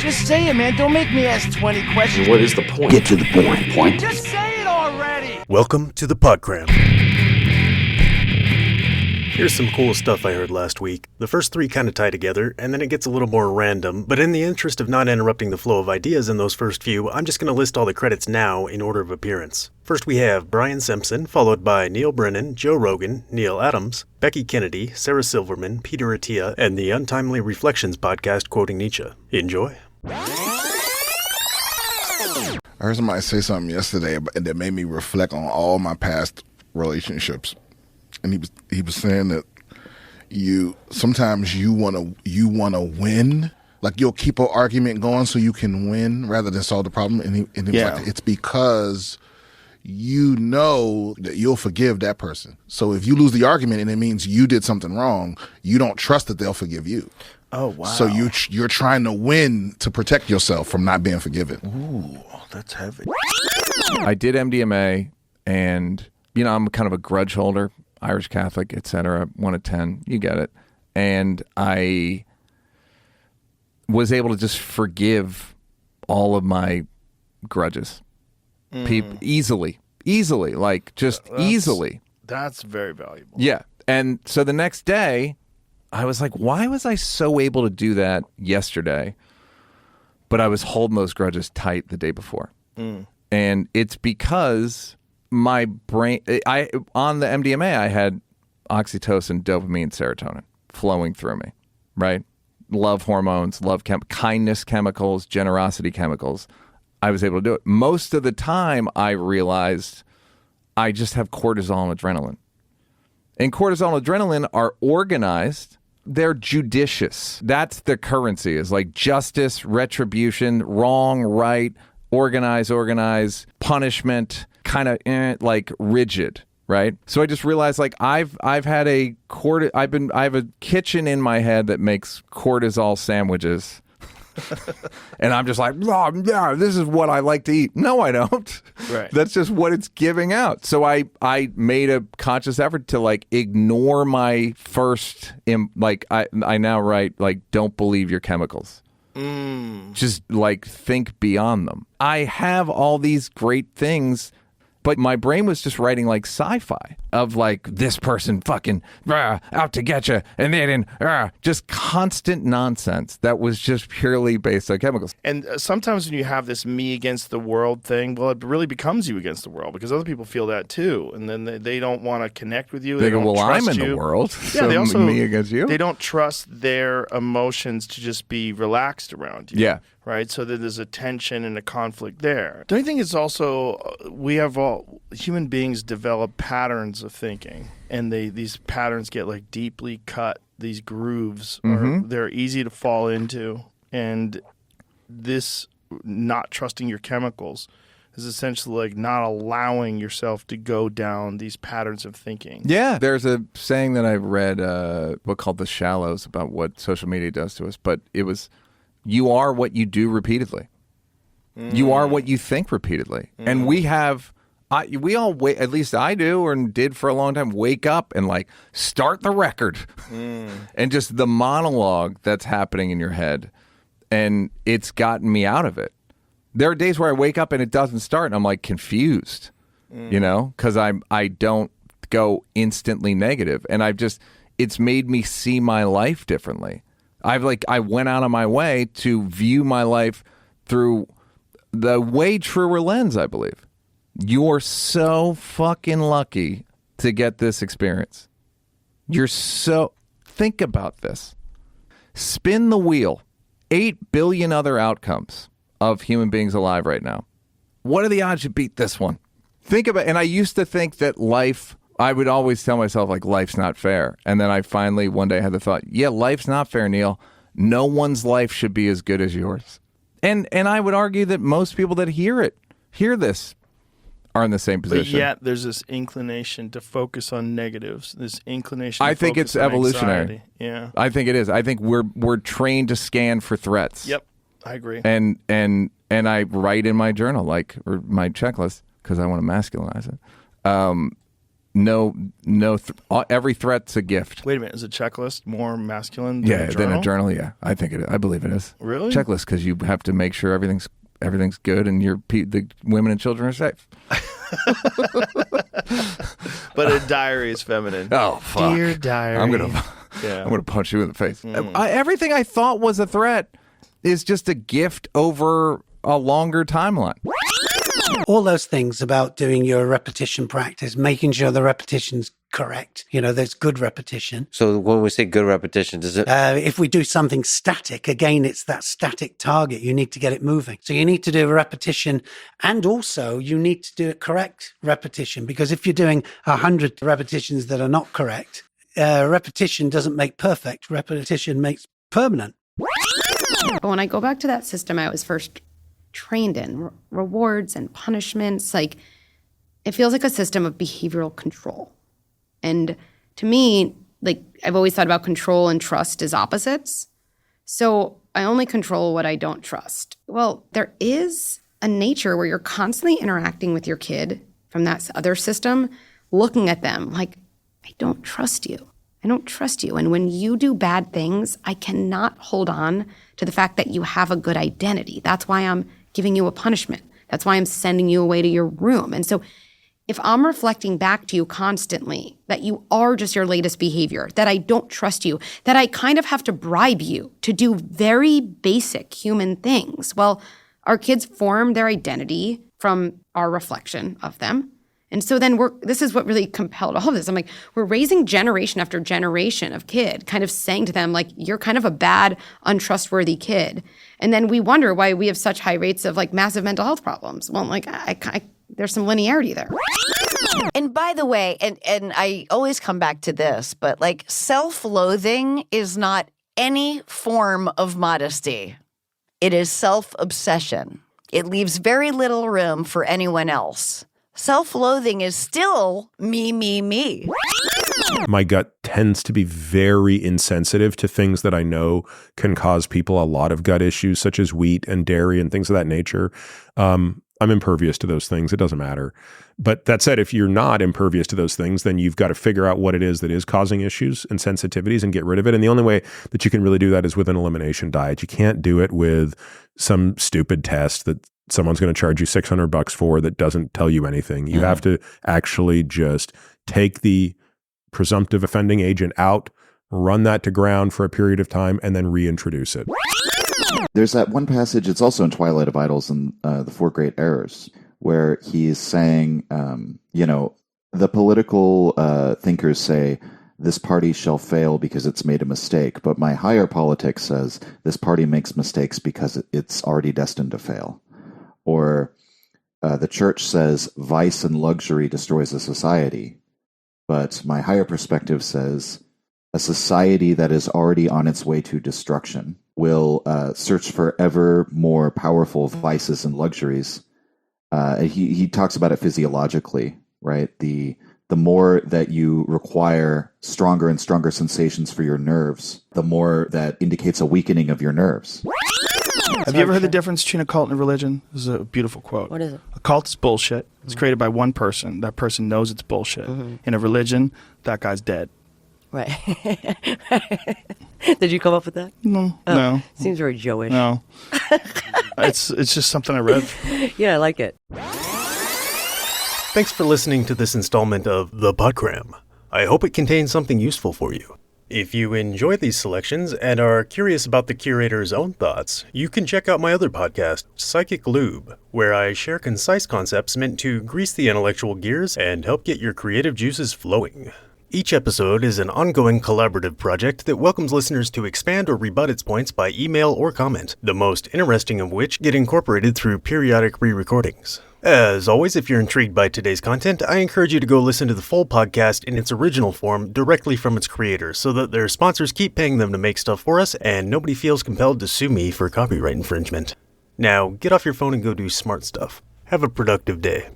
Just say it, man. Don't make me ask 20 questions. What is the point? Get to the point. Just say it already. Welcome to the Podcram. Here's some cool stuff I heard last week. The first three kind of tie together, and then it gets a little more random, but in the interest of not interrupting the flow of ideas in those first few, I'm just going to list all the credits now in order of appearance. First we have Brian Simpson, followed by Neal Brennan, Joe Rogan, Neil Adams, Becky Kennedy, Sara Silverman, Peter Attia, and the Untimely Reflections podcast quoting Nietzsche. Enjoy. I heard somebody say something yesterday that made me reflect on all my past relationships. And he was saying that sometimes you wanna win, like you'll keep an argument going so you can win rather than solve the problem. And he was like, it's because you know that you'll forgive that person. So if you lose the argument and it means you did something wrong, you don't trust that they'll forgive you. Oh wow! So you're trying to win to protect yourself from not being forgiven. Ooh, that's heavy. I did MDMA, and I'm kind of a grudge holder. Irish Catholic, etc. 1 of 10, you get it. And I was able to just forgive all of my grudges, easily, like just easily. That's very valuable. Yeah, and so the next day, I was like, why was I so able to do that yesterday? But I was holding those grudges tight the day before, and it's because my brain, on the MDMA, I had oxytocin, dopamine, serotonin flowing through me, right? Love hormones, kindness chemicals, generosity chemicals. I was able to do it. Most of the time, I realized I just have cortisol and adrenaline. And cortisol and adrenaline are organized. They're judicious. That's the currency, is like justice, retribution, wrong, right, organize, punishment, kind of like rigid, right? So I just realized, like, I have a kitchen in my head that makes cortisol sandwiches. And I'm just like, oh, yeah, this is what I like to eat. No, I don't. Right. That's just what it's giving out. So I made a conscious effort to like ignore my first, I now write like, don't believe your chemicals. Just like think beyond them. I have all these great things, but my brain was just writing like sci-fi of like this person fucking out to get you, and they didn't, just constant nonsense that was just purely based on chemicals. And sometimes when you have this me against the world thing, well, it really becomes you against the world because other people feel that too, and then they don't want to connect with you. They go, well, I'm in you. the world, Yeah, so they also, me against you. They don't trust their emotions to just be relaxed around you. Yeah. Right? So that there's a tension and a conflict there. Don't you think it's also, human beings develop patterns of thinking, and these patterns get like deeply cut, these grooves, or they're easy to fall into, and this not trusting your chemicals is essentially like not allowing yourself to go down these patterns of thinking. Yeah. There's a saying that I read, a book called The Shallows, about what social media does to us, but it was, you are what you do repeatedly. You are what you think repeatedly. And we all wait, at least I do, or did for a long time, wake up and like start the record. And just the monologue that's happening in your head. And it's gotten me out of it. There are days where I wake up and it doesn't start, and I'm like confused, because I don't go instantly negative. And it's made me see my life differently. I went out of my way to view my life through the way truer lens, I believe. You're so fucking lucky to get this experience. Think about this. Spin the wheel. 8 billion other outcomes of human beings alive right now. What are the odds you beat this one? Think about, and I used to think that life, I would always tell myself, like, life's not fair. And then I finally one day had the thought, yeah, life's not fair, Neal. No one's life should be as good as yours. And I would argue that most people that hear this, are in the same position. But yet there's this inclination to focus on negatives, this inclination to I think focus it's on evolutionary. anxiety. Yeah. I think it is. I think we're trained to scan for threats. Yep. I agree. And I write in my journal, or my checklist, because I want to masculinize it. every threat's a gift. Wait a minute, is a checklist more masculine than a journal? Than a journal, yeah. I think it is. I believe it is. Really? Checklist, because you have to make sure everything's good and the women and children are safe. But a diary is feminine. Oh, fuck. Dear diary. I'm gonna punch you in the face. Mm. Everything I thought was a threat is just a gift over a longer timeline. All those things about doing your repetition practice, making sure the repetition's correct. There's good repetition. So when we say good repetition, does it? If we do something static, again, it's that static target. You need to get it moving. So you need to do a repetition, and also you need to do a correct repetition, because if you're doing 100 repetitions that are not correct, repetition doesn't make perfect. Repetition makes permanent. But when I go back to that system I was first trained in, rewards and punishments, like, it feels like a system of behavioral control. And to me, like, I've always thought about control and trust as opposites. So I only control what I don't trust. Well, there is a nature where you're constantly interacting with your kid from that other system, looking at them like, I don't trust you. I don't trust you. And when you do bad things, I cannot hold on to the fact that you have a good identity. That's why I'm giving you a punishment. That's why I'm sending you away to your room. And so if I'm reflecting back to you constantly that you are just your latest behavior, that I don't trust you, that I kind of have to bribe you to do very basic human things, well, our kids form their identity from our reflection of them. And so then this is what really compelled all of this. I'm like, we're raising generation after generation of kid, kind of saying to them, like, you're kind of a bad, untrustworthy kid. And then we wonder why we have such high rates of, like, massive mental health problems. Well, like, there's some linearity there. And by the way, and I always come back to this, but, like, self-loathing is not any form of modesty. It is self-obsession. It leaves very little room for anyone else. Self-loathing is still me, me, me. My gut tends to be very insensitive to things that I know can cause people a lot of gut issues, such as wheat and dairy and things of that nature. I'm impervious to those things. It doesn't matter. But that said, if you're not impervious to those things, then you've got to figure out what it is that is causing issues and sensitivities and get rid of it. And the only way that you can really do that is with an elimination diet. You can't do it with some stupid test that someone's going to charge you $600 for that doesn't tell you anything. You have to actually just take the presumptive offending agent out, run that to ground for a period of time, and then reintroduce it. There's that one passage, it's also in Twilight of Idols and The Four Great Errors, where he's saying, the political thinkers say, this party shall fail because it's made a mistake, but my higher politics says this party makes mistakes because it's already destined to fail. Or the church says vice and luxury destroys a society, but my higher perspective says a society that is already on its way to destruction will search for ever more powerful vices and luxuries. He talks about it physiologically, right? The more that you require stronger and stronger sensations for your nerves, the more that indicates a weakening of your nerves. Have you ever heard the difference between a cult and a religion? This is a beautiful quote. What is it? A cult is bullshit. It's created by one person. That person knows it's bullshit. In a religion, that guy's dead. Right. Did you come up with that? No. Oh, No. Seems very Joe-ish. No. It's just something I read. Yeah, I like it. Thanks for listening to this installment of The Podgram. I hope it contains something useful for you. If you enjoy these selections and are curious about the curator's own thoughts, you can check out my other podcast, Psychic Lube, where I share concise concepts meant to grease the intellectual gears and help get your creative juices flowing. Each episode is an ongoing collaborative project that welcomes listeners to expand or rebut its points by email or comment, the most interesting of which get incorporated through periodic re-recordings. As always, if you're intrigued by today's content, I encourage you to go listen to the full podcast in its original form directly from its creators so that their sponsors keep paying them to make stuff for us and nobody feels compelled to sue me for copyright infringement. Now, get off your phone and go do smart stuff. Have a productive day.